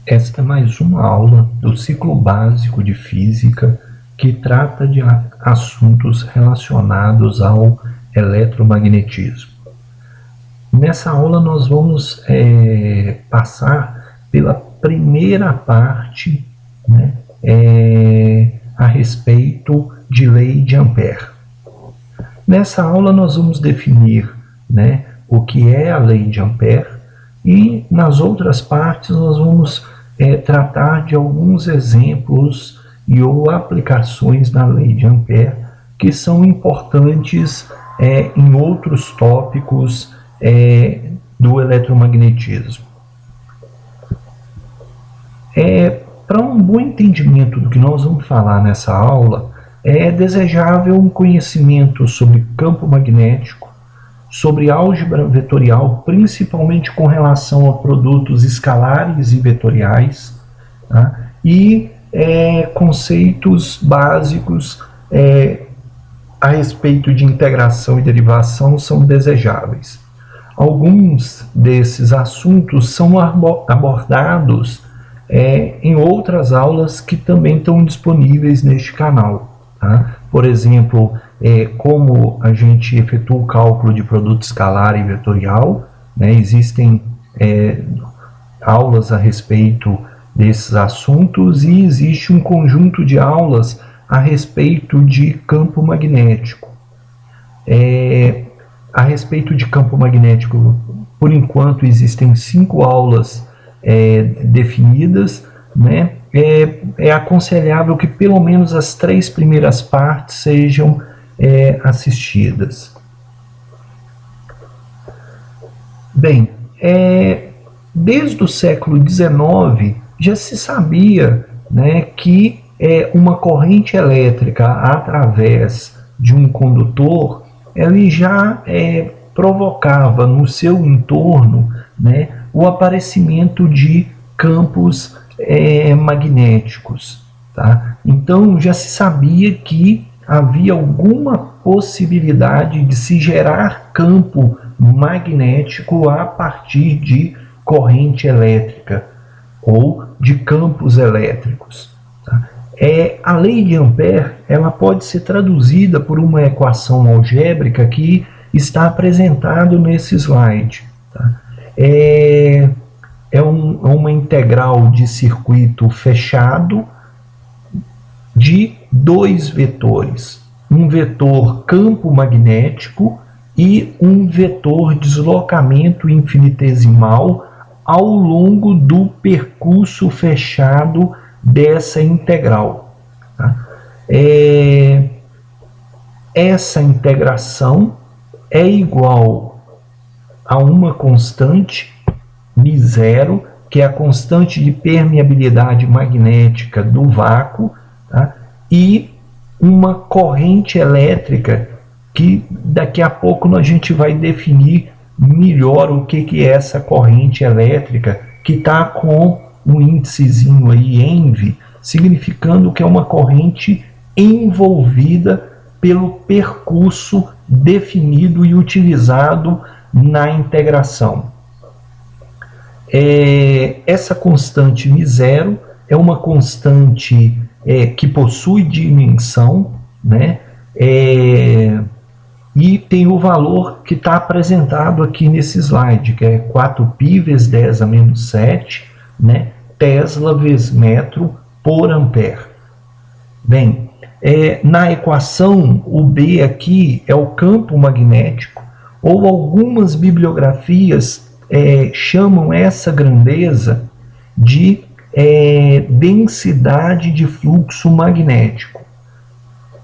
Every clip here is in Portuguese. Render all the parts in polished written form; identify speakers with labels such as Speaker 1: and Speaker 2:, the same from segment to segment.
Speaker 1: Esta é mais uma aula do ciclo básico de física que trata de assuntos relacionados ao eletromagnetismo. Nessa aula nós vamos passar pela primeira parte, a respeito de lei de Ampère. Nessa aula nós vamos definir o que é a lei de Ampère e nas outras partes nós vamos tratar de alguns exemplos e ou aplicações da lei de Ampère que são importantes em outros tópicos do eletromagnetismo. Para um bom entendimento do que nós vamos falar nessa aula, é desejável um conhecimento sobre campo magnético, sobre álgebra vetorial, principalmente com relação a produtos escalares e vetoriais, tá? E conceitos básicos a respeito de integração e derivação são desejáveis. Alguns desses assuntos são abordados em outras aulas que também estão disponíveis neste canal, tá? Por exemplo, como a gente efetua o cálculo de produto escalar e vetorial, existem aulas a respeito desses assuntos e existe um conjunto de aulas a respeito de campo magnético. A respeito de campo magnético, por enquanto existem 5 aulas definidas, é aconselhável que pelo menos as 3 primeiras partes sejam assistidas. Bem, desde o século XIX já se sabia que uma corrente elétrica através de um condutor ele já provocava no seu entorno o aparecimento de campos magnéticos, tá? Então já se sabia que havia alguma possibilidade de se gerar campo magnético a partir de corrente elétrica ou de campos elétricos, tá? A lei de Ampère ela pode ser traduzida por uma equação algébrica que está apresentado nesse slide, tá? Uma integral de circuito fechado de 2 vetores, um vetor campo magnético e um vetor deslocamento infinitesimal ao longo do percurso fechado dessa integral, tá? Essa integração é igual a uma constante μ0, que é a constante de permeabilidade magnética do vácuo, tá? E uma corrente elétrica que daqui a pouco a gente vai definir melhor o que é essa corrente elétrica, que está com um índicezinho aí, ENV, significando que é uma corrente envolvida pelo percurso definido e utilizado na integração. Essa constante μ0 é uma constante que possui dimensão, e tem o valor que está apresentado aqui nesse slide, que é 4π vezes 10 a menos 7, Tesla vezes metro por ampere. Bem, na equação, o B aqui é o campo magnético, ou algumas bibliografias chamam essa grandeza de densidade de fluxo magnético.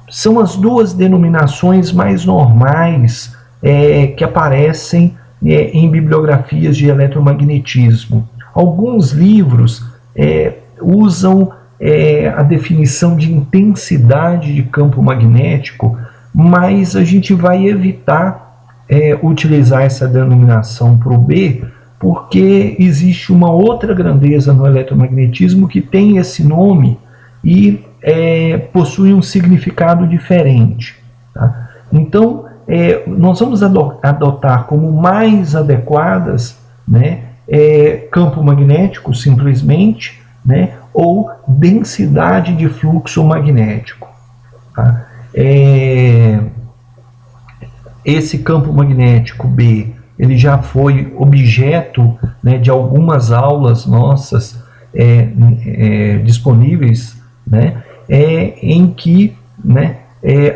Speaker 1: São as 2 denominações mais normais que aparecem em bibliografias de eletromagnetismo. Alguns livros usam a definição de intensidade de campo magnético, mas a gente vai evitar utilizar essa denominação para o B, porque existe uma outra grandeza no eletromagnetismo que tem esse nome e possui um significado diferente, tá? Então, nós vamos adotar como mais adequadas campo magnético simplesmente, né, ou densidade de fluxo magnético. Tá? Esse campo magnético B, ele já foi objeto, né, de algumas aulas nossas disponíveis, né, em que, né,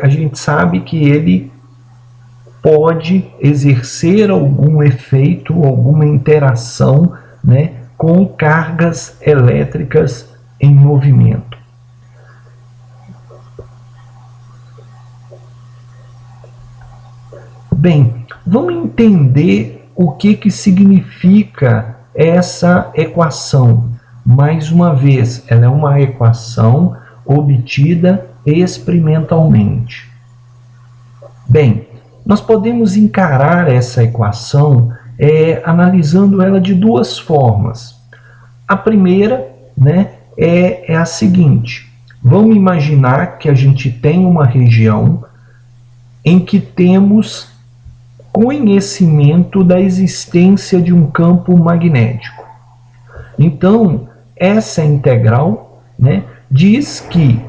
Speaker 1: a gente sabe que ele pode exercer algum efeito, alguma interação, né, com cargas elétricas em movimento. Bem, vamos entender o que significa essa equação. Mais uma vez, ela é uma equação obtida experimentalmente. Bem, nós podemos encarar essa equação analisando ela de duas formas. A primeira, né, é a seguinte: vamos imaginar que a gente tem uma região em que temos conhecimento da existência de um campo magnético. Então, essa integral, né, diz que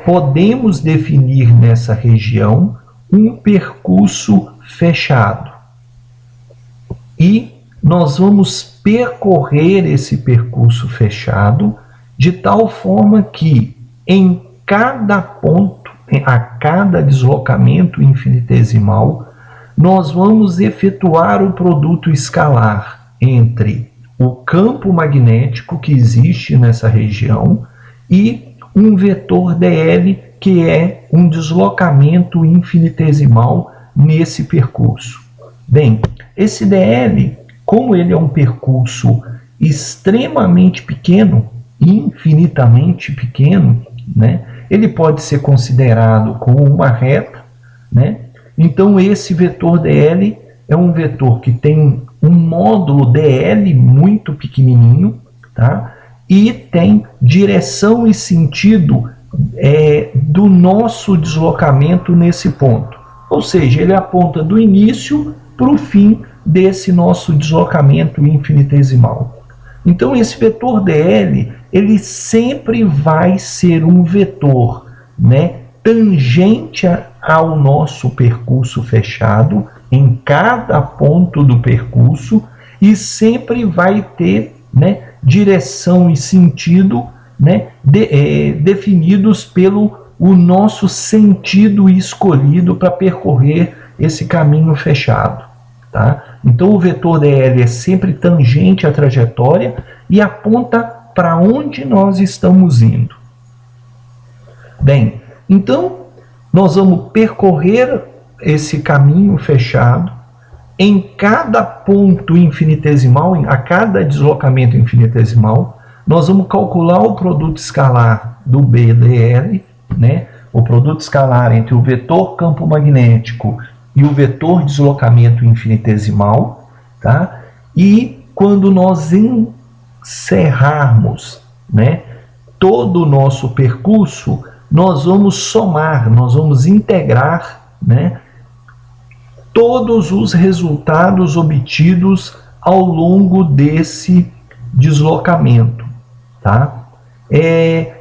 Speaker 1: podemos definir nessa região um percurso fechado. E nós vamos percorrer esse percurso fechado de tal forma que em cada ponto, a cada deslocamento infinitesimal, nós vamos efetuar o produto escalar entre o campo magnético que existe nessa região e um vetor dl, que é um deslocamento infinitesimal nesse percurso. Bem, esse dl, como ele é um percurso extremamente pequeno, infinitamente pequeno, né, ele pode ser considerado como uma reta, né? Então esse vetor dl é um vetor que tem um módulo dl muito pequenininho, tá? E tem direção e sentido do nosso deslocamento nesse ponto. Ou seja, ele aponta do início para o fim desse nosso deslocamento infinitesimal. Então esse vetor dl, ele sempre vai ser um vetor, né, tangente ao nosso percurso fechado em cada ponto do percurso e sempre vai ter, né, direção e sentido, né, definidos pelo o nosso sentido escolhido para percorrer esse caminho fechado. Tá? Então o vetor dl é sempre tangente à trajetória e aponta para onde nós estamos indo. Bem, então nós vamos percorrer esse caminho fechado em cada ponto infinitesimal, a cada deslocamento infinitesimal, nós vamos calcular o produto escalar do BDL, né? O produto escalar entre o vetor campo magnético e o vetor deslocamento infinitesimal, tá? E quando nós encerrarmos, né, todo o nosso percurso, nós vamos somar, nós vamos integrar, né, todos os resultados obtidos ao longo desse deslocamento, tá?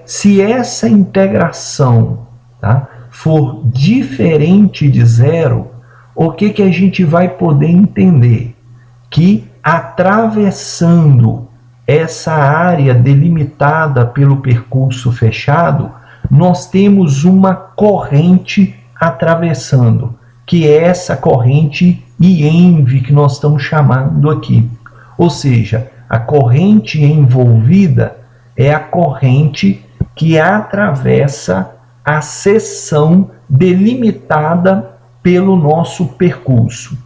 Speaker 1: Se essa integração, tá, for diferente de zero, o que a gente vai poder entender? Que atravessando essa área delimitada pelo percurso fechado, nós temos uma corrente atravessando, que é essa corrente IENV que nós estamos chamando aqui. Ou seja, a corrente envolvida é a corrente que atravessa a seção delimitada pelo nosso percurso.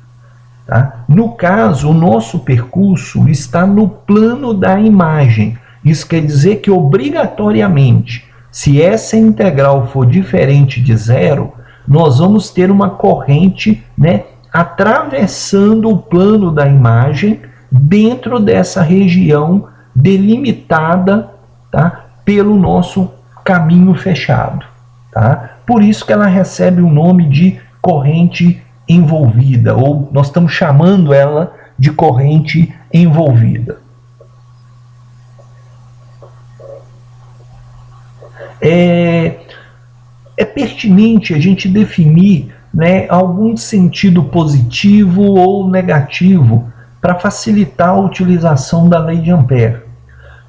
Speaker 1: Tá? No caso, o nosso percurso está no plano da imagem. Isso quer dizer que, obrigatoriamente, se essa integral for diferente de zero, nós vamos ter uma corrente, né, atravessando o plano da imagem dentro dessa região delimitada, tá, pelo nosso caminho fechado. Tá? Por isso que ela recebe o nome de corrente envolvida, ou nós estamos chamando ela de corrente envolvida. É pertinente a gente definir, né, algum sentido positivo ou negativo para facilitar a utilização da lei de Ampère.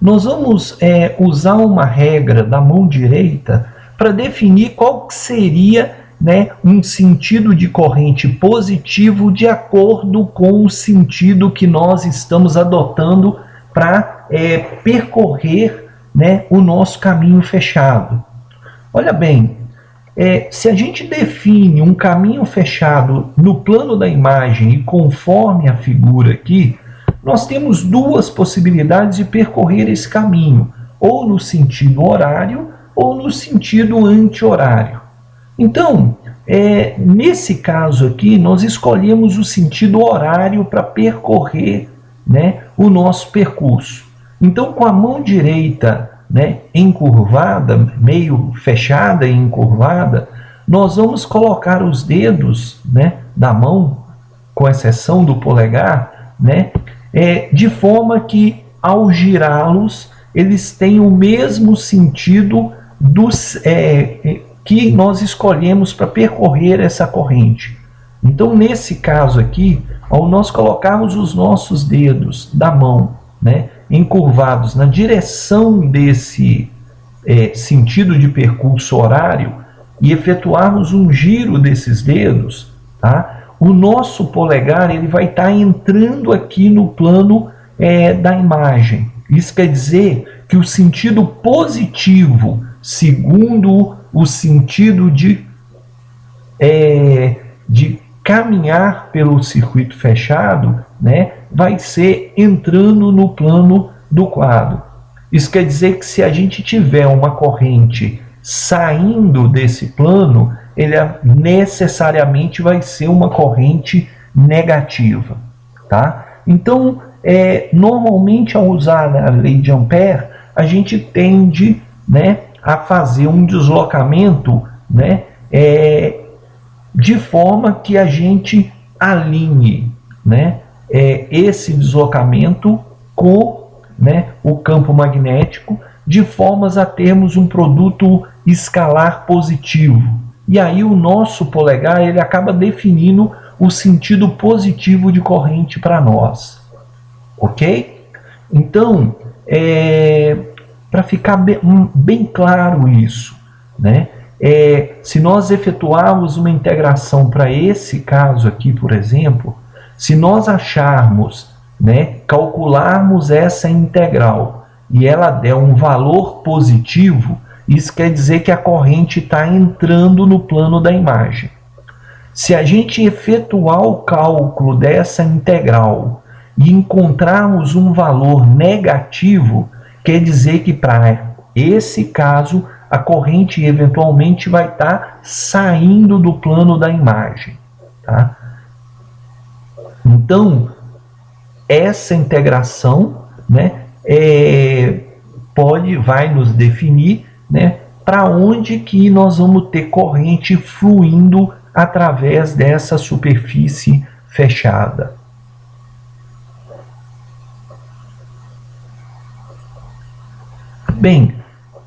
Speaker 1: Nós vamos usar uma regra da mão direita para definir qual seria, né, um sentido de corrente positivo de acordo com o sentido que nós estamos adotando para percorrer, né, o nosso caminho fechado. Olha bem, se a gente define um caminho fechado no plano da imagem e conforme a figura aqui, nós temos duas possibilidades de percorrer esse caminho, ou no sentido horário ou no sentido anti-horário. Então, nesse caso aqui, nós escolhemos o sentido horário para percorrer, né, o nosso percurso. Então, com a mão direita, né, encurvada, meio fechada e encurvada, nós vamos colocar os dedos, né, da mão, com exceção do polegar, né, de forma que, ao girá-los, eles têm o mesmo sentido que nós escolhemos para percorrer essa corrente. Então, nesse caso aqui, ao nós colocarmos os nossos dedos da mão, né, encurvados na direção desse sentido de percurso horário e efetuarmos um giro desses dedos, tá? O nosso polegar ele vai estar entrando aqui no plano da imagem. Isso quer dizer que o sentido positivo, segundo o sentido de caminhar pelo circuito fechado, né, vai ser entrando no plano do quadro. Isso quer dizer que se a gente tiver uma corrente saindo desse plano, ele necessariamente vai ser uma corrente negativa, tá? Então, normalmente ao usar a lei de Ampère, a gente tende, né, a fazer um deslocamento, né, de forma que a gente alinhe, né, esse deslocamento com, né, o campo magnético, de formas a termos um produto escalar positivo. E aí o nosso polegar ele acaba definindo o sentido positivo de corrente para nós. Ok? Então, para ficar bem claro isso, né? Se nós efetuarmos uma integração para esse caso aqui, por exemplo, se nós acharmos, né, calcularmos essa integral e ela der um valor positivo, isso quer dizer que a corrente está entrando no plano da imagem. Se a gente efetuar o cálculo dessa integral e encontrarmos um valor negativo, quer dizer que para esse caso a corrente eventualmente vai estar saindo do plano da imagem, tá? Então, essa integração, né, vai nos definir, né, para onde que nós vamos ter corrente fluindo através dessa superfície fechada. Bem,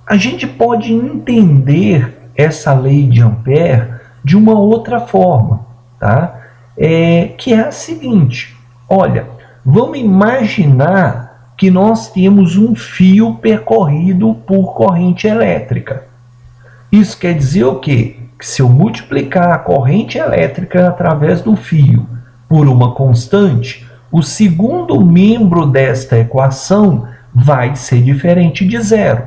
Speaker 1: a gente pode entender essa lei de Ampère de uma outra forma, tá? Que é a seguinte: olha, vamos imaginar que nós temos um fio percorrido por corrente elétrica. Isso quer dizer o quê? Que se eu multiplicar a corrente elétrica através do fio por uma constante, o segundo membro desta equação vai ser diferente de zero.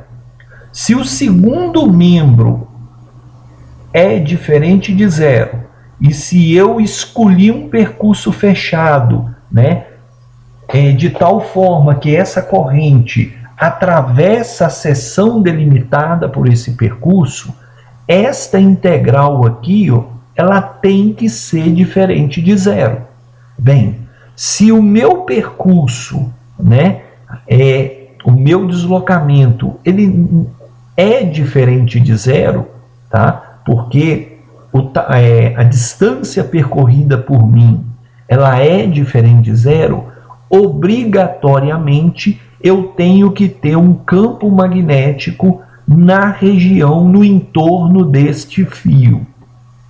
Speaker 1: Se o segundo membro é diferente de zero, e se eu escolhi um percurso fechado, né, de tal forma que essa corrente atravessa a seção delimitada por esse percurso, esta integral aqui, ó, ela tem que ser diferente de zero. Bem, se o meu percurso, né, o meu deslocamento, ele é diferente de zero, tá? Porque a distância percorrida por mim, ela é diferente de zero, obrigatoriamente eu tenho que ter um campo magnético na região, no entorno deste fio,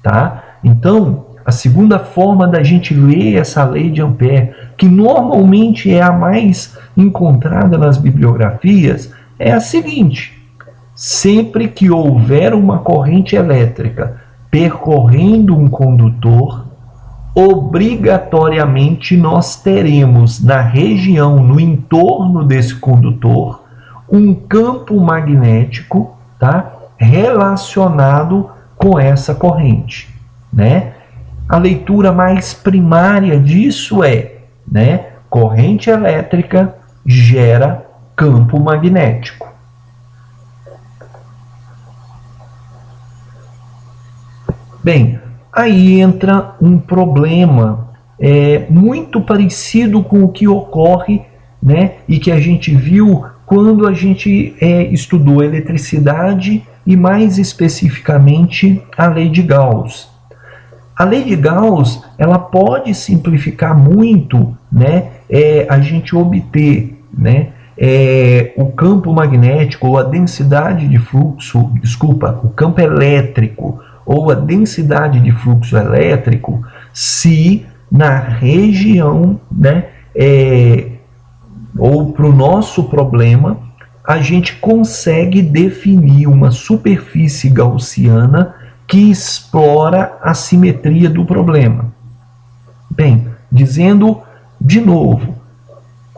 Speaker 1: tá? Então, a segunda forma da gente ler essa lei de Ampère, que normalmente é a mais encontrada nas bibliografias, é a seguinte: sempre que houver uma corrente elétrica percorrendo um condutor, obrigatoriamente nós teremos na região, no entorno desse condutor, um campo magnético, tá, relacionado com essa corrente, né? A leitura mais primária disso é, né, corrente elétrica gera campo magnético. Bem, aí entra um problema muito parecido com o que ocorre, né, e que a gente viu quando a gente estudou eletricidade e mais especificamente a lei de Gauss. A lei de Gauss, ela pode simplificar muito, né, a gente obter, né, o campo magnético ou a densidade de fluxo, desculpa, o campo elétrico ou a densidade de fluxo elétrico, se na região, né, ou para o nosso problema, a gente consegue definir uma superfície gaussiana que explora a simetria do problema. Bem, dizendo de novo,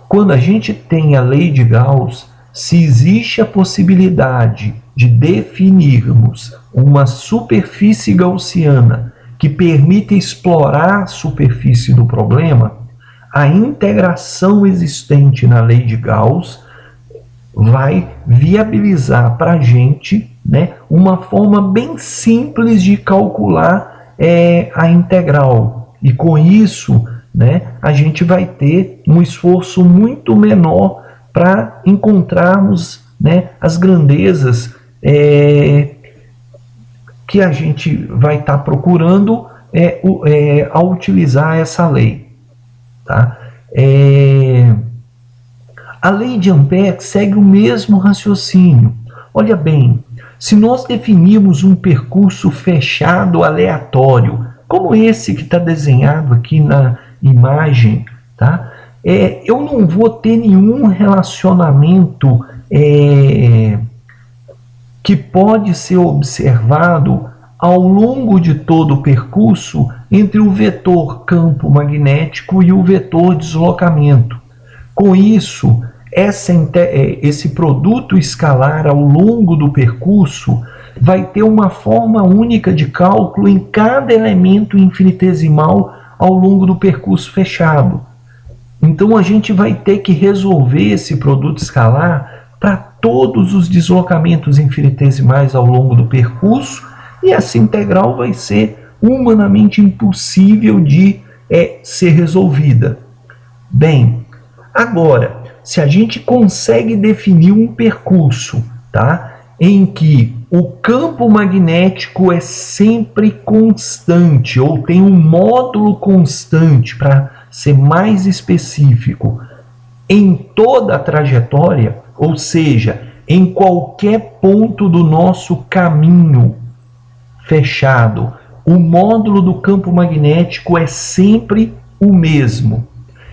Speaker 1: quando a gente tem a lei de Gauss, se existe a possibilidade de definirmos uma superfície gaussiana que permita explorar a superfície do problema, a integração existente na lei de Gauss vai viabilizar para a gente, né, uma forma bem simples de calcular a integral. E com isso, né, a gente vai ter um esforço muito menor para encontrarmos, né, as grandezas que a gente vai estar procurando ao utilizar essa lei. Tá? A lei de Ampère segue o mesmo raciocínio. Olha bem, se nós definirmos um percurso fechado aleatório, como esse que está desenhado aqui na imagem, tá? Eu não vou ter nenhum relacionamento que pode ser observado ao longo de todo o percurso entre o vetor campo magnético e o vetor deslocamento. Com isso, esse produto escalar ao longo do percurso vai ter uma forma única de cálculo em cada elemento infinitesimal ao longo do percurso fechado. Então a gente vai ter que resolver esse produto escalar para todos os deslocamentos infinitesimais ao longo do percurso, e essa integral vai ser humanamente impossível de ser resolvida. Bem, agora, se a gente consegue definir um percurso, tá, em que o campo magnético é sempre constante, ou tem um módulo constante, para ser mais específico, em toda a trajetória, ou seja, em qualquer ponto do nosso caminho fechado, o módulo do campo magnético é sempre o mesmo.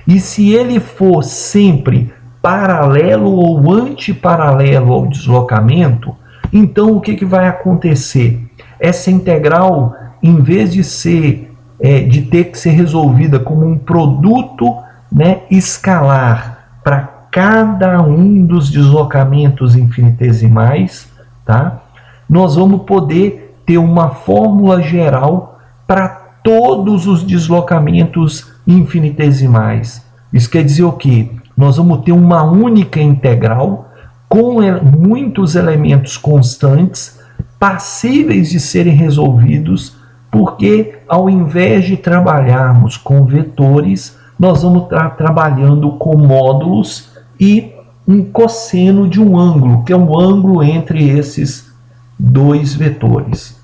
Speaker 1: E se ele for sempre paralelo ou antiparalelo ao deslocamento, então o que vai acontecer? Essa integral, em vez de ter que ser resolvida como um produto, né, escalar para cada um dos deslocamentos infinitesimais, tá? Nós vamos poder ter uma fórmula geral para todos os deslocamentos infinitesimais. Isso quer dizer o quê? Nós vamos ter uma única integral com muitos elementos constantes passíveis de serem resolvidos, porque ao invés de trabalharmos com vetores, nós vamos estar trabalhando com módulos e um cosseno de um ângulo, que é um ângulo entre esses dois vetores.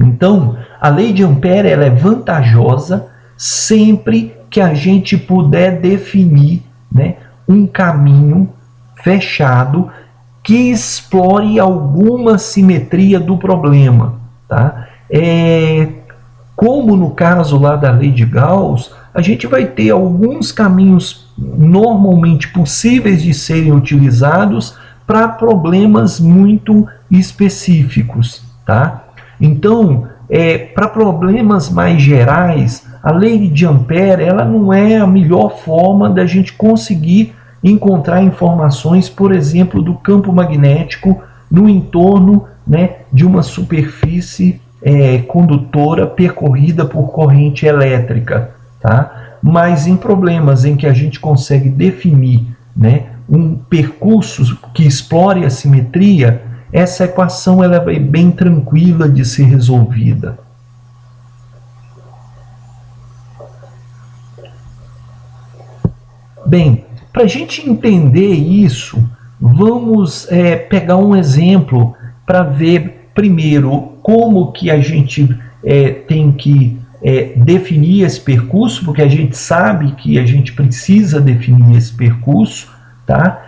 Speaker 1: Então, a lei de Ampère ela é vantajosa sempre que a gente puder definir, né, um caminho fechado que explore alguma simetria do problema, tá? Como no caso lá da lei de Gauss, a gente vai ter alguns caminhos normalmente possíveis de serem utilizados para problemas muito específicos, tá? Então, para problemas mais gerais, a lei de Ampère ela não é a melhor forma da gente conseguir encontrar informações, por exemplo, do campo magnético no entorno, né, de uma superfície condutora percorrida por corrente elétrica, tá? Mas em problemas em que a gente consegue definir, né, um percurso que explore a simetria, essa equação ela é bem tranquila de ser resolvida. Bem, para a gente entender isso, vamos pegar um exemplo para ver primeiro como que a gente tem que definir esse percurso, porque a gente sabe que a gente precisa definir esse percurso, tá?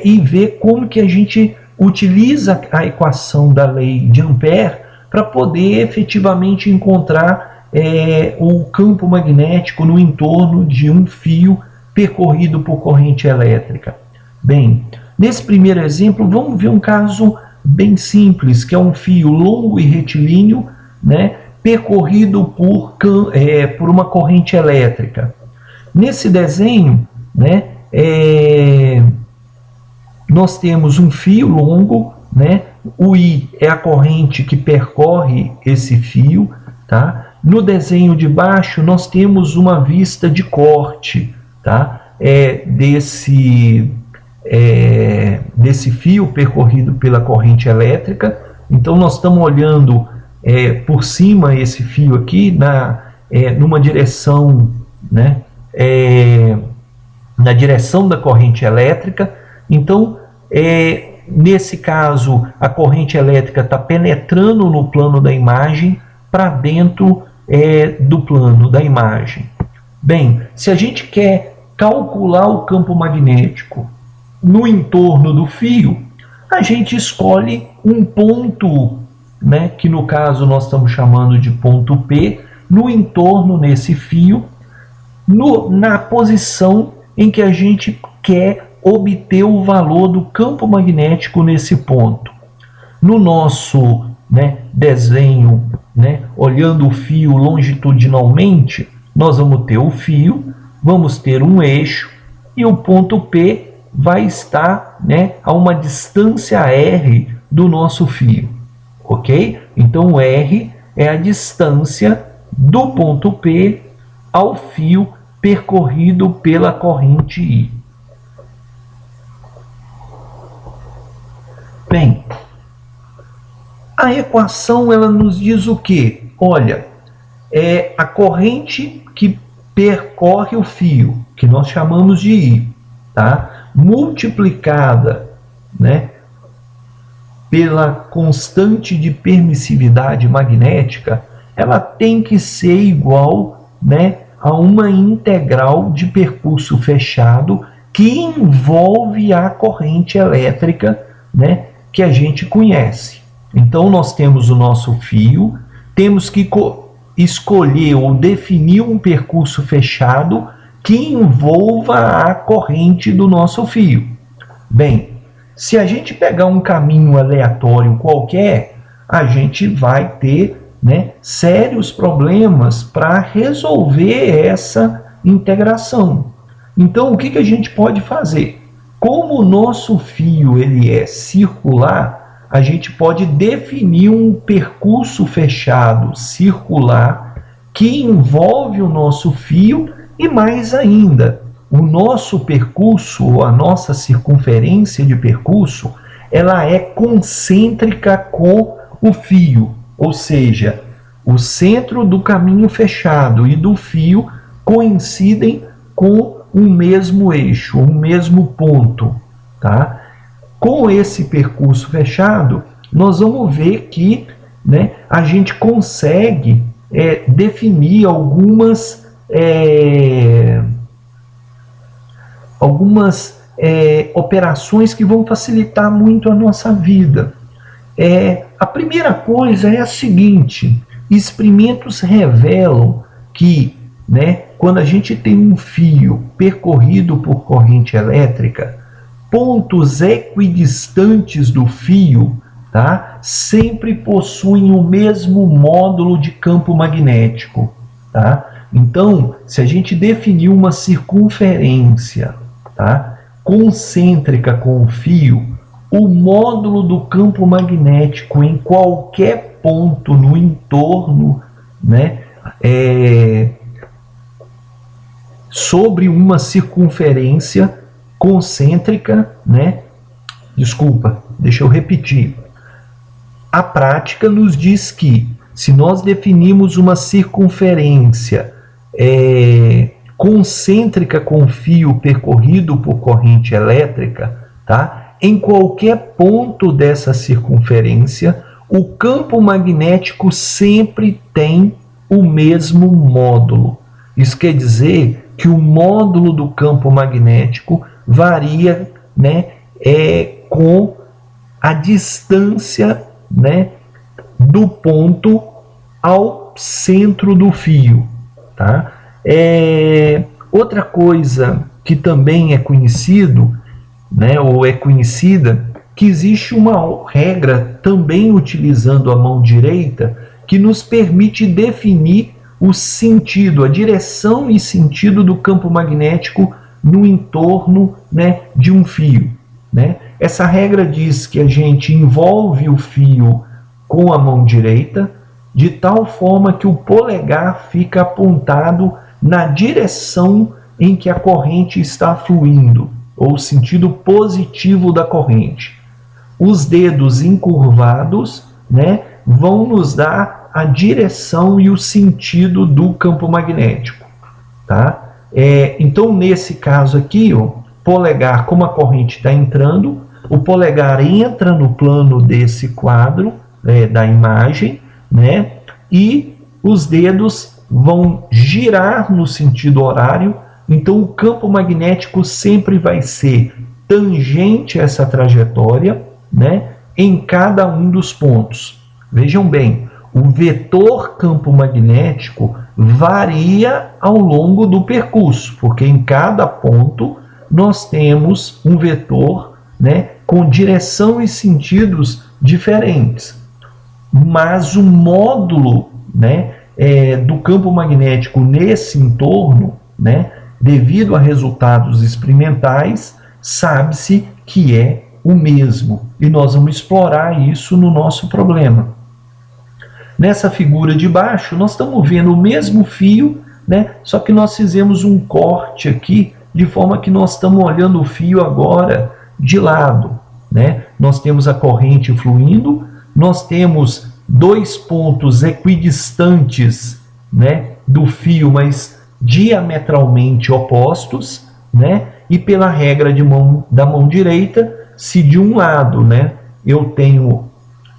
Speaker 1: E ver como que a gente utiliza a equação da lei de Ampère para poder efetivamente encontrar o campo magnético no entorno de um fio percorrido por corrente elétrica. Bem, nesse primeiro exemplo, vamos ver um caso bem simples, que é um fio longo e retilíneo, né, percorrido por uma corrente elétrica. Nesse desenho, né, nós temos um fio longo, né, o I é a corrente que percorre esse fio, tá? No desenho de baixo, nós temos uma vista de corte, tá? Desse fio percorrido pela corrente elétrica. Então nós estamos olhando por cima esse fio aqui numa direção, né, na direção da corrente elétrica. Então nesse caso a corrente elétrica está penetrando no plano da imagem para dentro do plano da imagem. Bem, se a gente quer calcular o campo magnético no entorno do fio, a gente escolhe um ponto, né, que no caso nós estamos chamando de ponto P, no entorno nesse fio, na posição em que a gente quer obter o valor do campo magnético nesse ponto. No nosso, né, desenho, né, olhando o fio longitudinalmente, nós vamos ter o fio, vamos ter um eixo e o ponto P vai estar, né, a uma distância R do nosso fio, ok? Então R é a distância do ponto P ao fio percorrido pela corrente I. Bem, a equação ela nos diz o quê? Olha, é a corrente que percorre o fio, que nós chamamos de I, tá? Multiplicada, né, pela constante de permissividade magnética, ela tem que ser igual, né, a uma integral de percurso fechado que envolve a corrente elétrica, né, que a gente conhece. Então nós temos o nosso fio, temos que escolher ou definir um percurso fechado que envolva a corrente do nosso fio. Bem, se a gente pegar um caminho aleatório qualquer, a gente vai ter, né, sérios problemas para resolver essa integração. Então, o que a gente pode fazer? Como o nosso fio ele é circular, a gente pode definir um percurso fechado circular que envolve o nosso fio e, mais ainda, o nosso percurso, a nossa circunferência de percurso, ela é concêntrica com o fio, ou seja, o centro do caminho fechado e do fio coincidem com o mesmo eixo, o mesmo ponto, tá? Com esse percurso fechado, nós vamos ver que, né, a gente consegue definir algumas operações que vão facilitar muito a nossa vida. A primeira coisa é a seguinte: experimentos revelam que, né, quando a gente tem um fio percorrido por corrente elétrica, pontos equidistantes do fio, tá, sempre possuem o mesmo módulo de campo magnético. Tá? Então, se a gente definir uma circunferência, tá, concêntrica com o fio, o módulo do campo magnético em qualquer ponto no entorno, né, sobre uma circunferência concêntrica, né? Desculpa, deixa eu repetir. A prática nos diz que, se nós definimos uma circunferência concêntrica com fio percorrido por corrente elétrica, tá? Em qualquer ponto dessa circunferência, o campo magnético sempre tem o mesmo módulo. Isso quer dizer que o módulo do campo magnético varia, né, com a distância, né, do ponto ao centro do fio. Tá? Outra coisa que também é conhecido, né, ou é conhecida, que existe uma regra também utilizando a mão direita que nos permite definir o sentido, a direção e sentido do campo magnético no entorno, né, de um fio. Né? Essa regra diz que a gente envolve o fio com a mão direita, de tal forma que o polegar fica apontado na direção em que a corrente está fluindo, ou sentido positivo da corrente. Os dedos encurvados, né, vão nos dar a direção e o sentido do campo magnético. Tá? Então, nesse caso aqui, ó, polegar, como a corrente está entrando, o polegar entra no plano desse quadro, da imagem, né, e os dedos vão girar no sentido horário. Então, o campo magnético sempre vai ser tangente a essa trajetória, né, em cada um dos pontos. Vejam bem, o vetor campo magnético varia ao longo do percurso, porque em cada ponto nós temos um vetor, né, com direção e sentidos diferentes. Mas o módulo, né, do campo magnético nesse entorno, né, devido a resultados experimentais, sabe-se que é o mesmo. E nós vamos explorar isso no nosso problema. Nessa figura de baixo, nós estamos vendo o mesmo fio, né, só que nós fizemos um corte aqui, de forma que nós estamos olhando o fio agora de lado. Né? Nós temos a corrente fluindo, nós temos dois pontos equidistantes, né, do fio, mas diametralmente opostos, né? E pela regra da mão direita, se de um lado, né, eu tenho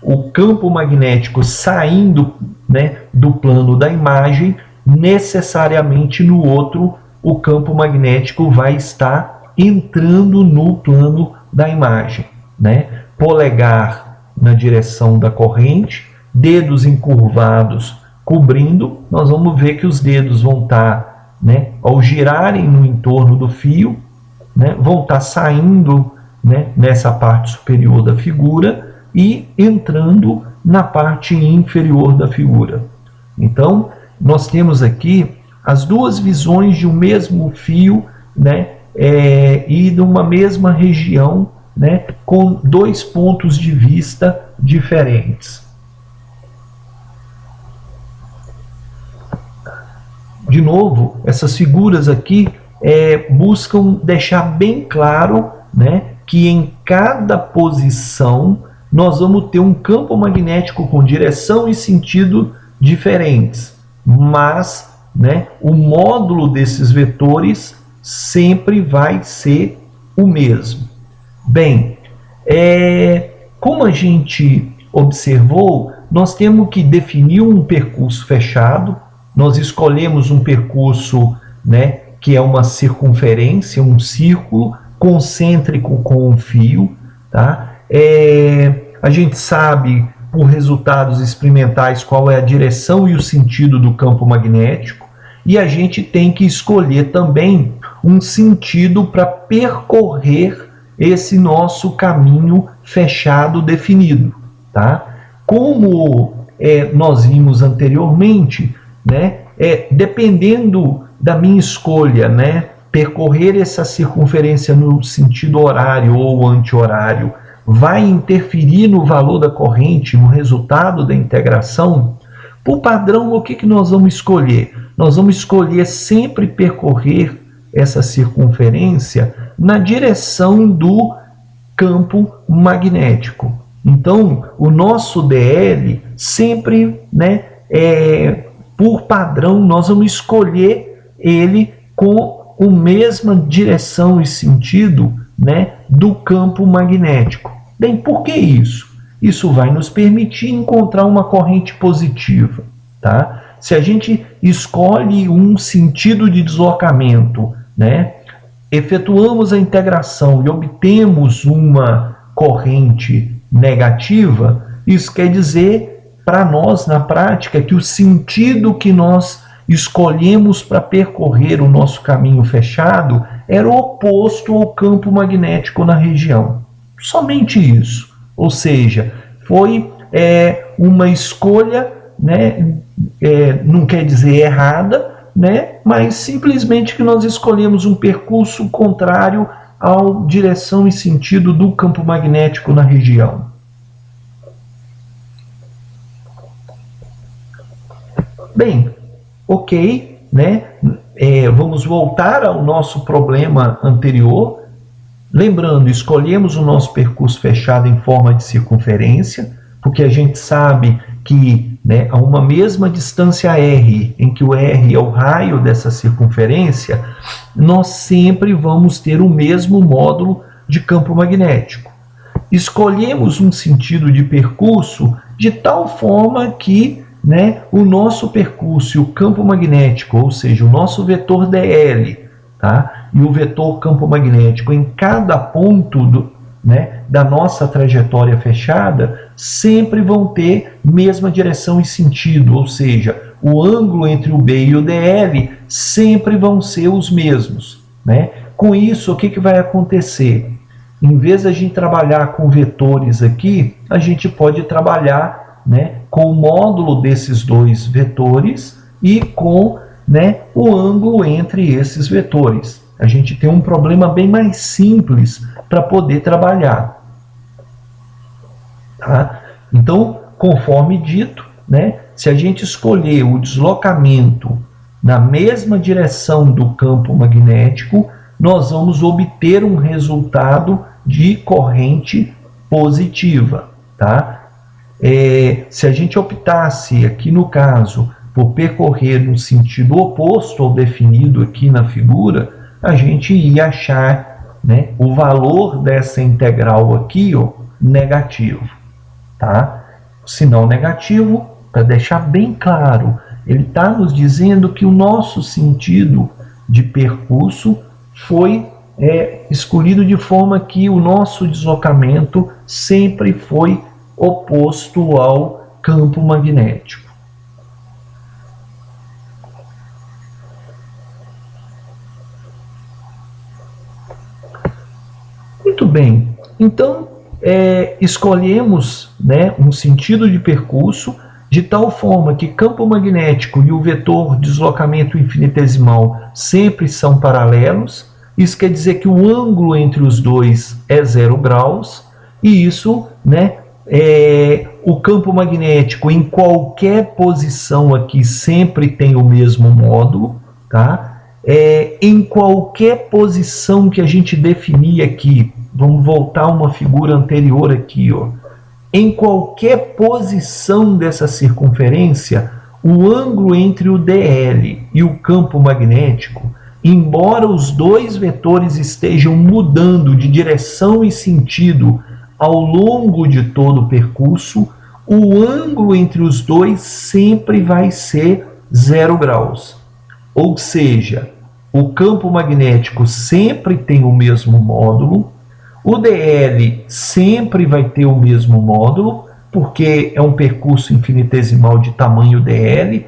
Speaker 1: o campo magnético saindo, né, do plano da imagem, necessariamente no outro o campo magnético vai estar entrando no plano da imagem. Né? Polegar na direção da corrente, dedos encurvados cobrindo, nós vamos ver que os dedos vão estar, né, ao girarem no entorno do fio, né, vão estar saindo, né, nessa parte superior da figura e entrando na parte inferior da figura. Então, nós temos aqui as duas visões de um mesmo fio, né, e de uma mesma região, né, com dois pontos de vista diferentes. De novo, essas figuras aqui buscam deixar bem claro, né, que em cada posição nós vamos ter um campo magnético com direção e sentido diferentes, mas, né, o módulo desses vetores sempre vai ser o mesmo. Bem, como a gente observou, nós temos que definir um percurso fechado. Nós escolhemos um percurso, né, que é uma circunferência, um círculo, concêntrico com um fio, tá? A gente sabe, por resultados experimentais, qual é a direção e o sentido do campo magnético, e a gente tem que escolher também um sentido para percorrer esse nosso caminho fechado definido, tá? Como nós vimos anteriormente, né, dependendo da minha escolha, né, percorrer essa circunferência no sentido horário ou anti-horário vai interferir no valor da corrente, no resultado da integração. Por padrão, o que nós vamos escolher? Nós vamos escolher sempre percorrer essa circunferência na direção do campo magnético. Então, o nosso DL sempre, né, por padrão, nós vamos escolher ele com a mesma direção e sentido, né, do campo magnético. Bem, por que isso? Isso vai nos permitir encontrar uma corrente positiva, tá? Se a gente escolhe um sentido de deslocamento, né, efetuamos a integração e obtemos uma corrente negativa, isso quer dizer para nós, na prática, que o sentido que nós escolhemos para percorrer o nosso caminho fechado era oposto ao campo magnético na região. Somente isso. Ou seja, foi uma escolha, né, não quer dizer errada, né, mas simplesmente que nós escolhemos um percurso contrário à direção e sentido do campo magnético na região. Bem, ok, né? Vamos voltar ao nosso problema anterior. Lembrando, escolhemos o nosso percurso fechado em forma de circunferência, porque a gente sabe que, né, a uma mesma distância r, em que o r é o raio dessa circunferência, nós sempre vamos ter o mesmo módulo de campo magnético. Escolhemos um sentido de percurso de tal forma que, né, o nosso percurso e o campo magnético, ou seja, o nosso vetor dl, tá, e o vetor campo magnético em cada ponto da nossa trajetória fechada sempre vão ter mesma direção e sentido, ou seja, o ângulo entre o B e o DL sempre vão ser os mesmos, né? Com isso, o que vai acontecer? Em vez de a gente trabalhar com vetores aqui, a gente pode trabalhar, né, com o módulo desses dois vetores e com, né, o ângulo entre esses vetores. A gente tem um problema bem mais simples para poder trabalhar. Tá? Então, conforme dito, né, se a gente escolher o deslocamento na mesma direção do campo magnético, nós vamos obter um resultado de corrente positiva. Tá? Se a gente optasse, aqui no caso, por percorrer no sentido oposto ao definido aqui na figura, a gente ia achar, né, o valor dessa integral aqui, ó, negativo. Tá? Sinal negativo, para deixar bem claro, ele está nos dizendo que o nosso sentido de percurso foi escolhido de forma que o nosso deslocamento sempre foi oposto ao campo magnético. Muito bem, então escolhemos, né, um sentido de percurso de tal forma que campo magnético e o vetor deslocamento infinitesimal sempre são paralelos. Isso quer dizer que o ângulo entre os dois é 0 graus, e isso, né, o campo magnético em qualquer posição aqui sempre tem o mesmo módulo, tá? Em qualquer posição que a gente definir aqui, vamos voltar a uma figura anterior aqui, ó. Em qualquer posição dessa circunferência, o ângulo entre o DL e o campo magnético, embora os dois vetores estejam mudando de direção e sentido ao longo de todo o percurso, o ângulo entre os dois sempre vai ser 0 graus. Ou seja, o campo magnético sempre tem o mesmo módulo, o DL sempre vai ter o mesmo módulo, porque é um percurso infinitesimal de tamanho DL.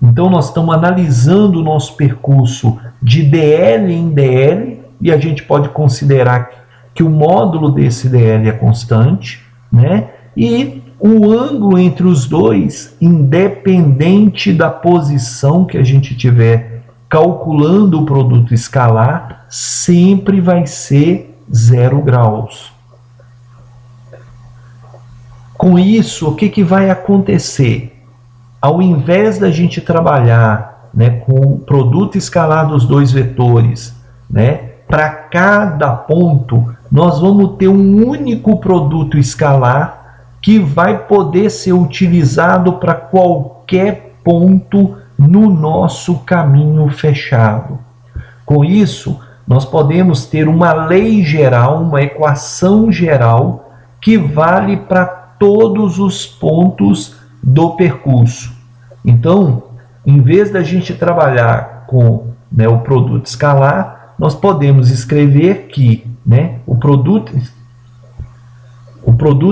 Speaker 1: Então nós estamos analisando o nosso percurso de DL em DL, e a gente pode considerar que o módulo desse DL é constante, né? E o ângulo entre os dois, independente da posição que a gente tiver calculando o produto escalar, sempre vai ser 0 graus. Com isso, o que vai acontecer? Ao invés da gente trabalhar, né, com o produto escalar dos dois vetores, né, para cada ponto, nós vamos ter um único produto escalar que vai poder ser utilizado para qualquer ponto no nosso caminho fechado. Com isso, nós podemos ter uma lei geral, uma equação geral que vale para todos os pontos do percurso. Então, em vez da gente trabalhar com, né, o produto escalar, nós podemos escrever que, né, o produto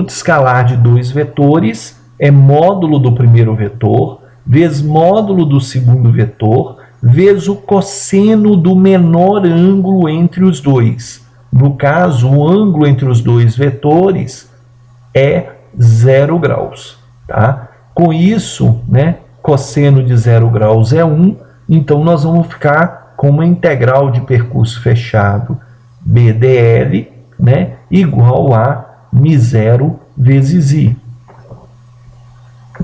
Speaker 1: escalar de dois vetores é módulo do primeiro vetor, vezes módulo do segundo vetor, vezes o cosseno do menor ângulo entre os dois. No caso, o ângulo entre os dois vetores é 0 graus. Tá? Com isso, né, cosseno de 0 graus é 1, então nós vamos ficar com uma integral de percurso fechado BDL, né, igual a μ0 vezes I.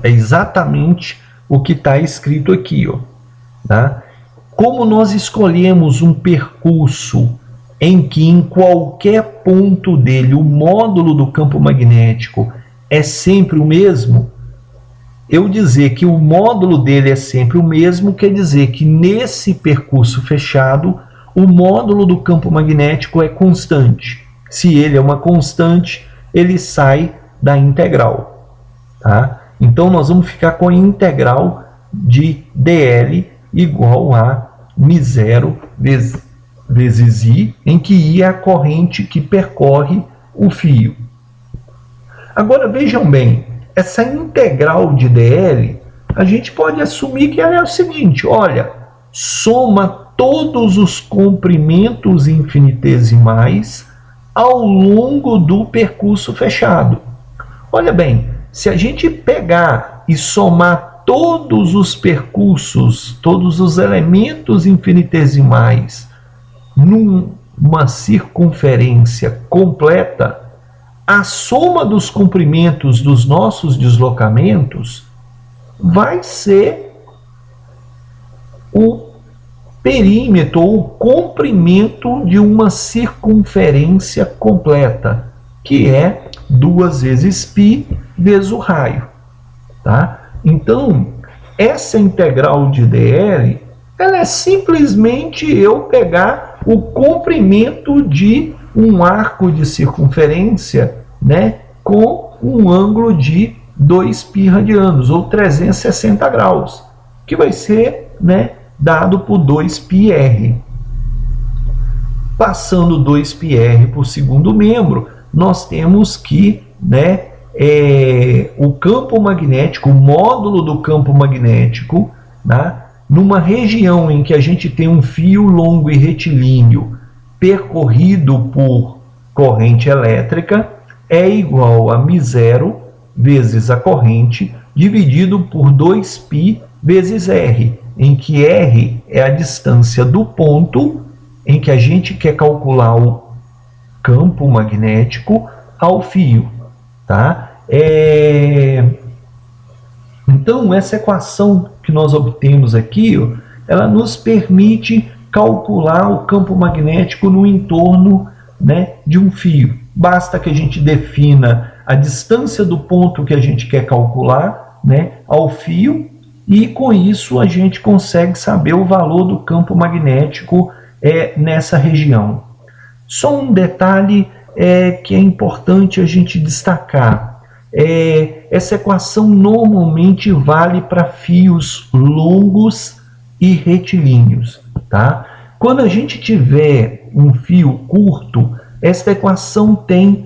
Speaker 1: É exatamente o que está escrito aqui. Ó, tá? Como nós escolhemos um percurso em que em qualquer ponto dele o módulo do campo magnético é sempre o mesmo, eu dizer que o módulo dele é sempre o mesmo quer dizer que nesse percurso fechado o módulo do campo magnético é constante. Se ele é uma constante, ele sai da integral. Tá? Então nós vamos ficar com a integral de dl igual a μ0 vezes I, em que I é a corrente que percorre o fio. Agora vejam bem, essa integral de dl, a gente pode assumir que ela é o seguinte, olha, soma todos os comprimentos infinitesimais ao longo do percurso fechado. Olha bem, se a gente pegar e somar todos os percursos, todos os elementos infinitesimais numa circunferência completa, a soma dos comprimentos dos nossos deslocamentos vai ser o perímetro ou o comprimento de uma circunferência completa, que é 2 vezes π vezes o raio. Tá? Então, essa integral de dl, ela é simplesmente eu pegar o comprimento de um arco de circunferência, né, com um ângulo de 2π radianos, ou 360 graus, que vai ser, né, dado por 2πr. Passando 2πr por segundo membro, nós temos que, né, o campo magnético, o módulo do campo magnético, né, numa região em que a gente tem um fio longo e retilíneo percorrido por corrente elétrica, é igual a μ0 vezes a corrente, dividido por 2π vezes r, em que r é a distância do ponto em que a gente quer calcular o campo magnético ao fio. Tá? Então, essa equação que nós obtemos aqui, ó, ela nos permite calcular o campo magnético no entorno, né, de um fio. Basta que a gente defina a distância do ponto que a gente quer calcular, né, ao fio, e com isso a gente consegue saber o valor do campo magnético nessa região. Só um detalhe que é importante a gente destacar. Essa equação normalmente vale para fios longos e retilíneos. Tá? Quando a gente tiver um fio curto, esta equação tem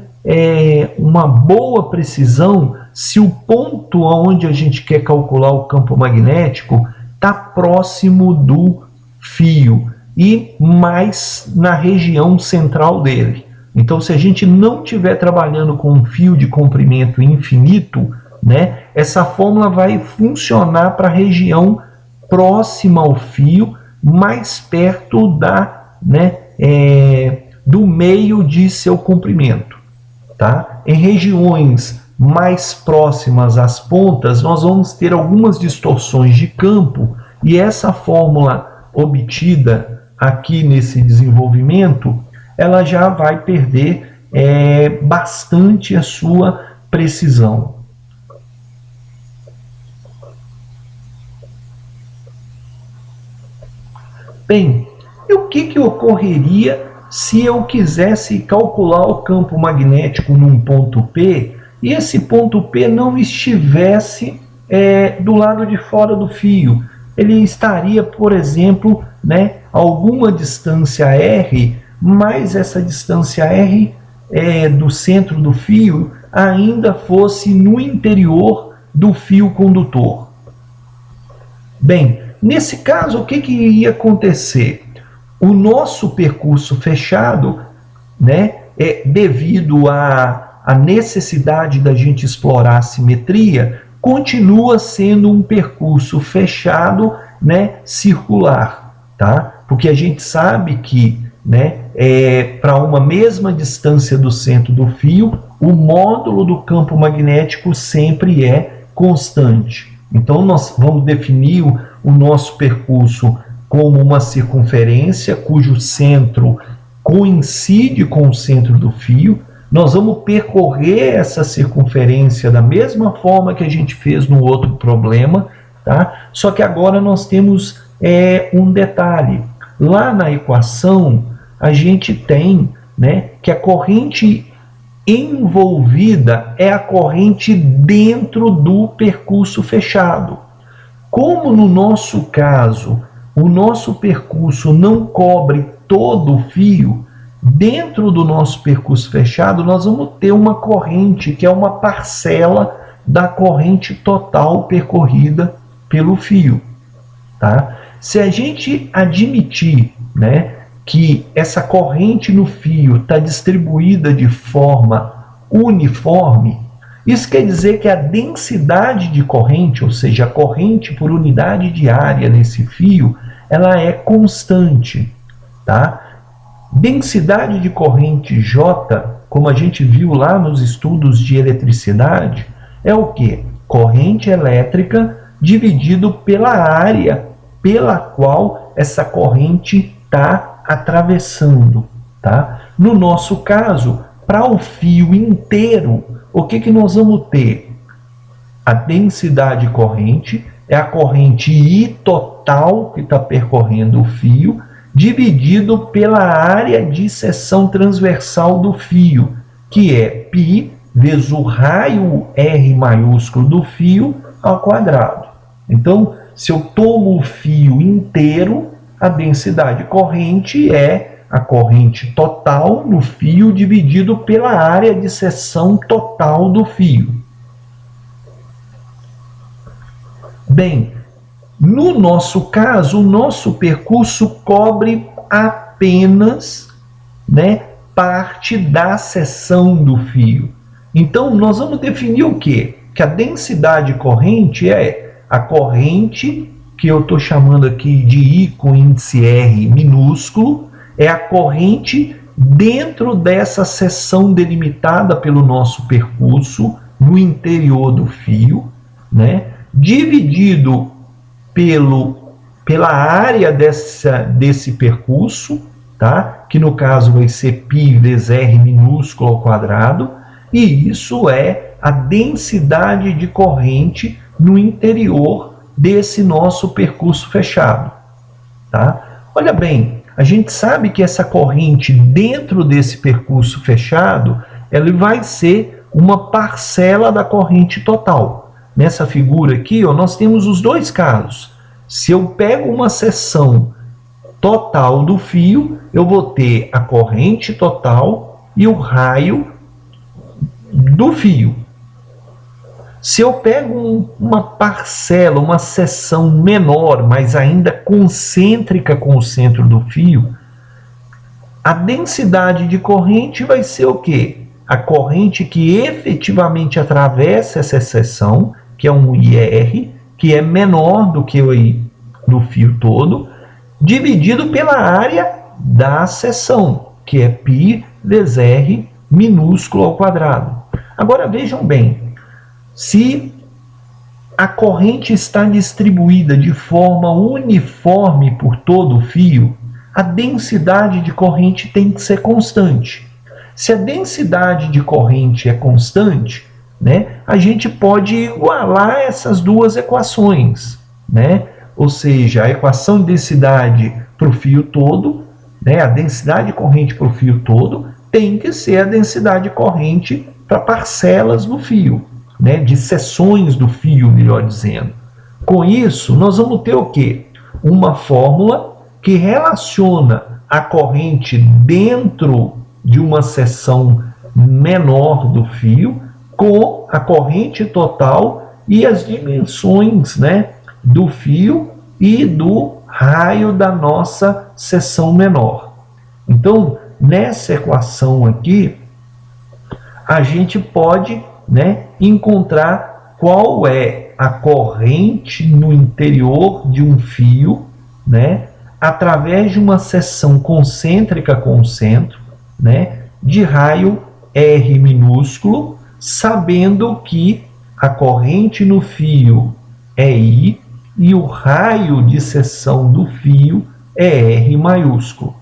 Speaker 1: uma boa precisão se o ponto onde a gente quer calcular o campo magnético está próximo do fio e mais na região central dele. Então, se a gente não estiver trabalhando com um fio de comprimento infinito, né, essa fórmula vai funcionar para a região próxima ao fio, mais perto do meio de seu comprimento. Tá? Em regiões mais próximas às pontas, nós vamos ter algumas distorções de campo, e essa fórmula obtida aqui nesse desenvolvimento, ela já vai perder bastante a sua precisão. Bem, e o que ocorreria se eu quisesse calcular o campo magnético num ponto P e esse ponto P não estivesse do lado de fora do fio? Ele estaria, por exemplo, a alguma distância R, mas essa distância R do centro do fio ainda fosse no interior do fio condutor. Bem, nesse caso, o que iria acontecer? O nosso percurso fechado, devido à necessidade da gente explorar a simetria, continua sendo um percurso fechado, circular, tá? Porque a gente sabe que, para uma mesma distância do centro do fio, o módulo do campo magnético sempre é constante. Então, nós vamos definir o nosso percurso como uma circunferência cujo centro coincide com o centro do fio. Nós vamos percorrer essa circunferência da mesma forma que a gente fez no outro problema, tá? Só que agora nós temos um detalhe. Lá na equação, a gente tem que a corrente envolvida é a corrente dentro do percurso fechado. Como no nosso caso, o nosso percurso não cobre todo o fio, dentro do nosso percurso fechado, nós vamos ter uma corrente que é uma parcela da corrente total percorrida pelo fio. Tá? Se a gente admitir que essa corrente no fio está distribuída de forma uniforme, isso quer dizer que a densidade de corrente, ou seja, a corrente por unidade de área nesse fio, ela é constante. Tá? Densidade de corrente J, como a gente viu lá nos estudos de eletricidade, é o quê? Corrente elétrica dividido pela área pela qual essa corrente está atravessando. Tá? No nosso caso, para o fio inteiro, o que nós vamos ter? A densidade corrente é a corrente I total que está percorrendo o fio, dividido pela área de seção transversal do fio, que é π vezes o raio R maiúsculo do fio ao quadrado. Então, se eu tomo o fio inteiro, a densidade corrente é a corrente total no fio dividido pela área de seção total do fio. Bem, no nosso caso, o nosso percurso cobre apenas parte da seção do fio. Então, nós vamos definir o quê? Que a densidade corrente é a corrente, que eu estou chamando aqui de I com índice R minúsculo, é a corrente dentro dessa seção delimitada pelo nosso percurso, no interior do fio, dividido pela área desse percurso, tá? Que no caso vai ser π vezes R minúsculo ao quadrado, e isso é a densidade de corrente no interior desse nosso percurso fechado. Tá? Olha bem, a gente sabe que essa corrente dentro desse percurso fechado, ela vai ser uma parcela da corrente total. Nessa figura aqui, nós temos os dois casos. Se eu pego uma seção total do fio, eu vou ter a corrente total e o raio do fio. Se eu pego uma parcela, uma seção menor, mas ainda concêntrica com o centro do fio, a densidade de corrente vai ser o quê? A corrente que efetivamente atravessa essa seção, que é um IR, que é menor do que o I do fio todo, dividido pela área da seção, que é π vezes R minúsculo ao quadrado. Agora vejam bem, se a corrente está distribuída de forma uniforme por todo o fio, a densidade de corrente tem que ser constante. Se a densidade de corrente é constante, né, a gente pode igualar essas duas equações, né? Ou seja, a equação de densidade para o fio todo, né, a densidade de corrente para o fio todo, tem que ser a densidade de corrente para parcelas do fio, né, de seções do fio, melhor dizendo. Com isso, nós vamos ter o quê? Uma fórmula que relaciona a corrente dentro de uma seção menor do fio com a corrente total e as dimensões, né, do fio e do raio da nossa seção menor. Então, nessa equação aqui, a gente pode, né, encontrar qual é a corrente no interior de um fio, né, através de uma seção concêntrica com o centro, né, de raio R minúsculo, sabendo que a corrente no fio é I e o raio de seção do fio é R maiúsculo.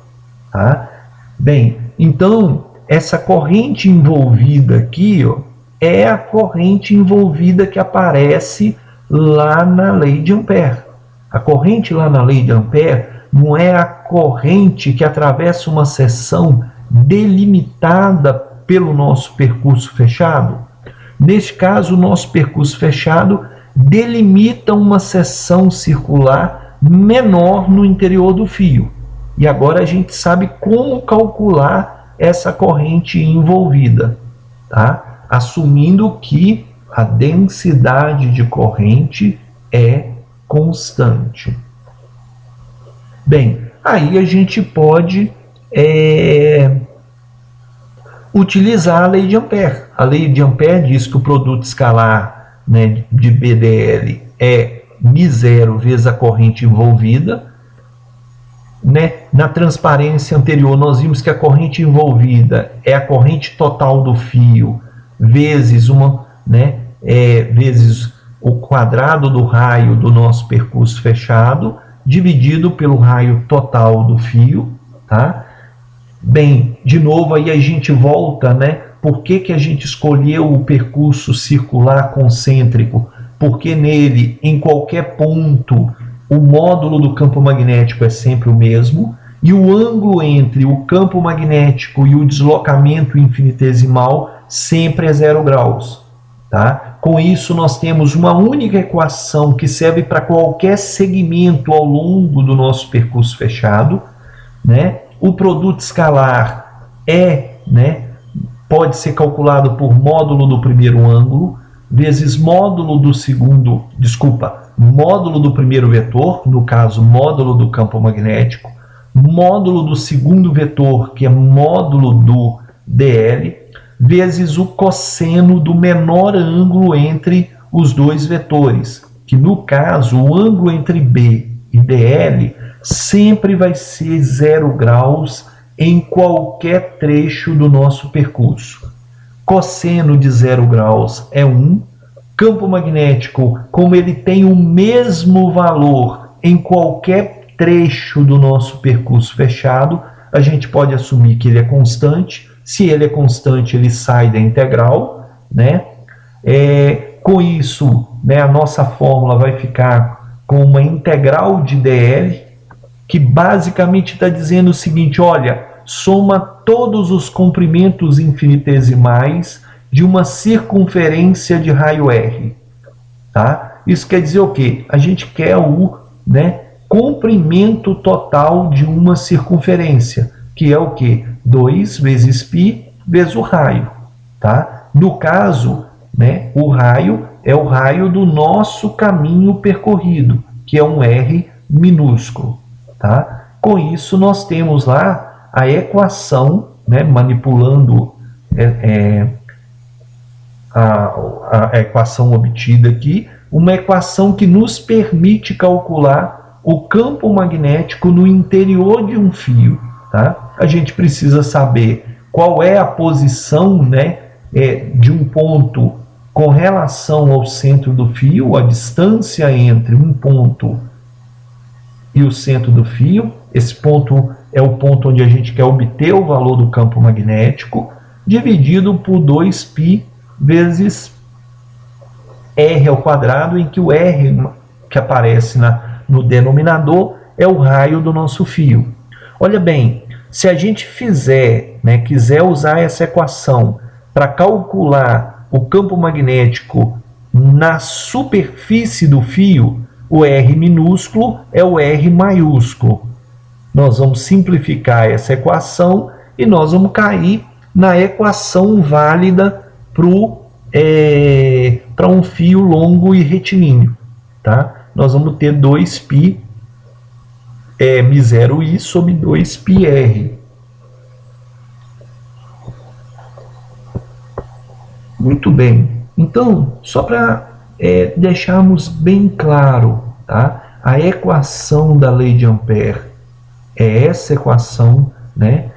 Speaker 1: Tá? Bem, então, essa corrente envolvida aqui, ó, é a corrente envolvida que aparece lá na lei de Ampère. A corrente lá na lei de Ampère não é a corrente que atravessa uma seção delimitada pelo nosso percurso fechado. Neste caso, o nosso percurso fechado delimita uma seção circular menor no interior do fio. E agora a gente sabe como calcular essa corrente envolvida, tá? Assumindo que a densidade de corrente é constante. Bem, aí a gente pode utilizar a lei de Ampère. A lei de Ampère diz que o produto escalar, né, de BDL é μ0 vezes a corrente envolvida. Né? Na transparência anterior, nós vimos que a corrente envolvida é a corrente total do fio vezes vezes o quadrado do raio do nosso percurso fechado, dividido pelo raio total do fio, tá? Bem, de novo aí a gente volta, né? Por que a gente escolheu o percurso circular concêntrico? Porque nele, em qualquer ponto, o módulo do campo magnético é sempre o mesmo, e o ângulo entre o campo magnético e o deslocamento infinitesimal sempre é 0 graus. Tá? Com isso, nós temos uma única equação que serve para qualquer segmento ao longo do nosso percurso fechado. Né? O produto escalar pode ser calculado por módulo do primeiro ângulo, vezes módulo do primeiro vetor, no caso, módulo do campo magnético, módulo do segundo vetor, que é módulo do DL, vezes o cosseno do menor ângulo entre os dois vetores, que no caso, o ângulo entre B e DL sempre vai ser 0 graus em qualquer trecho do nosso percurso. Cosseno de 0 graus é 1. Campo magnético, como ele tem o mesmo valor em qualquer trecho do nosso percurso fechado, a gente pode assumir que ele é constante. Se ele é constante, ele sai da integral, né? Com isso, né, a nossa fórmula vai ficar com uma integral de dl, que basicamente está dizendo o seguinte: olha, soma todos os comprimentos infinitesimais de uma circunferência de raio R. Tá? Isso quer dizer o quê? A gente quer comprimento total de uma circunferência, que é o que? 2 vezes π vezes o raio. Tá? No caso, né, o raio é o raio do nosso caminho percorrido, que é um R minúsculo. Tá? Com isso, nós temos lá a equação, né, manipulando a equação obtida aqui, uma equação que nos permite calcular o campo magnético no interior de um fio. Tá? A gente precisa saber qual é a posição, né, de um ponto com relação ao centro do fio, a distância entre um ponto e o centro do fio. Esse ponto é o ponto onde a gente quer obter o valor do campo magnético, dividido por 2π vezes R ao quadrado, em que o R que aparece no denominador é o raio do nosso fio. Olha bem, se a gente quiser usar essa equação para calcular o campo magnético na superfície do fio, o R minúsculo é o R maiúsculo. Nós vamos simplificar essa equação e nós vamos cair na equação válida para um fio longo e retilíneo. Tá? Nós vamos ter 2π μ0i sobre 2πr. Muito bem. Então, só para deixarmos bem claro, tá? A equação da lei de Ampère é essa equação, né?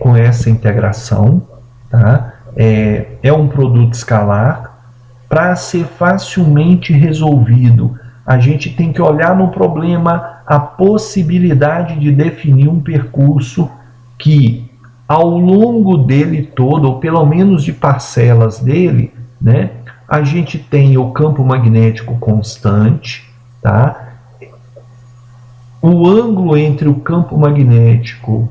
Speaker 1: Com essa integração. Tá? É um produto escalar. Para ser facilmente resolvido, a gente tem que olhar no problema a possibilidade de definir um percurso que, ao longo dele todo, ou pelo menos de parcelas dele, né, a gente tem o campo magnético constante, tá? O ângulo entre o campo magnético,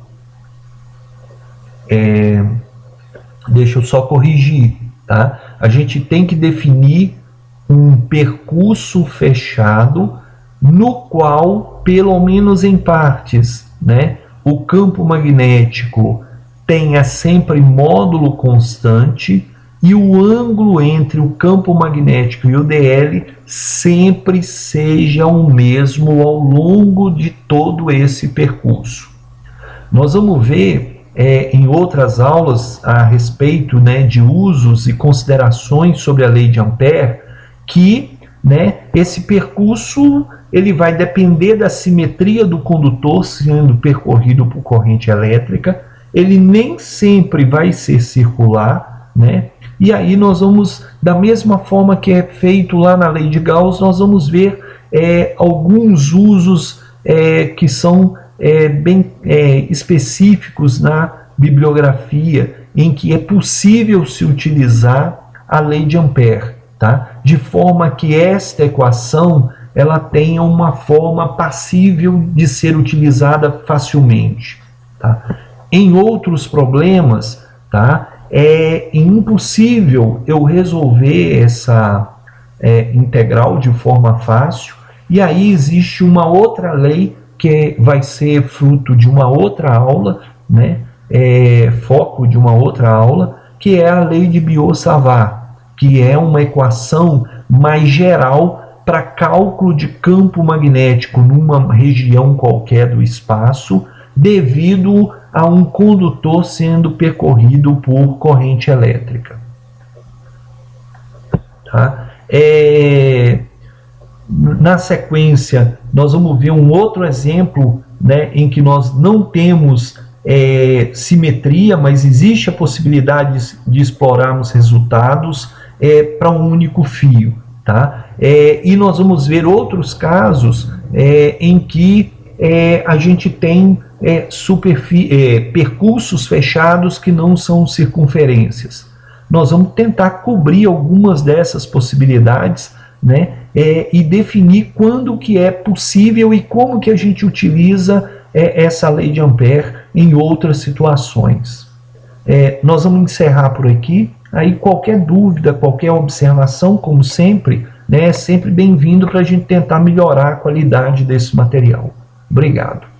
Speaker 1: deixa eu só corrigir, tá? A gente tem que definir um percurso fechado no qual, pelo menos em partes, né, o campo magnético tenha sempre módulo constante e o ângulo entre o campo magnético e o dl sempre seja o mesmo ao longo de todo esse percurso. Nós vamos ver em outras aulas a respeito, né, de usos e considerações sobre a lei de Ampère que, né, esse percurso ele vai depender da simetria do condutor sendo percorrido por corrente elétrica. Ele nem sempre vai ser circular, né? E aí nós vamos, da mesma forma que é feito lá na lei de Gauss, nós vamos ver alguns usos que são bem específicos na bibliografia, em que é possível se utilizar a lei de Ampère, tá? De forma que esta equação ela tenha uma forma passível de ser utilizada facilmente, tá? Em outros problemas, tá, é impossível eu resolver essa integral de forma fácil, e aí existe uma outra lei que vai ser fruto de uma outra aula, né, foco de uma outra aula, que é a lei de Biot-Savart, que é uma equação mais geral para cálculo de campo magnético numa região qualquer do espaço, devido a um condutor sendo percorrido por corrente elétrica. Tá? Na sequência, nós vamos ver um outro exemplo, né, em que nós não temos simetria, mas existe a possibilidade de explorarmos resultados para um único fio. Tá? E nós vamos ver outros casos em que a gente tem percursos fechados que não são circunferências. Nós vamos tentar cobrir algumas dessas possibilidades, né, e definir quando que é possível e como que a gente utiliza essa lei de Ampère em outras situações. Nós vamos encerrar por aqui. Aí qualquer dúvida, qualquer observação, como sempre, né, é sempre bem-vindo para a gente tentar melhorar a qualidade desse material. Obrigado.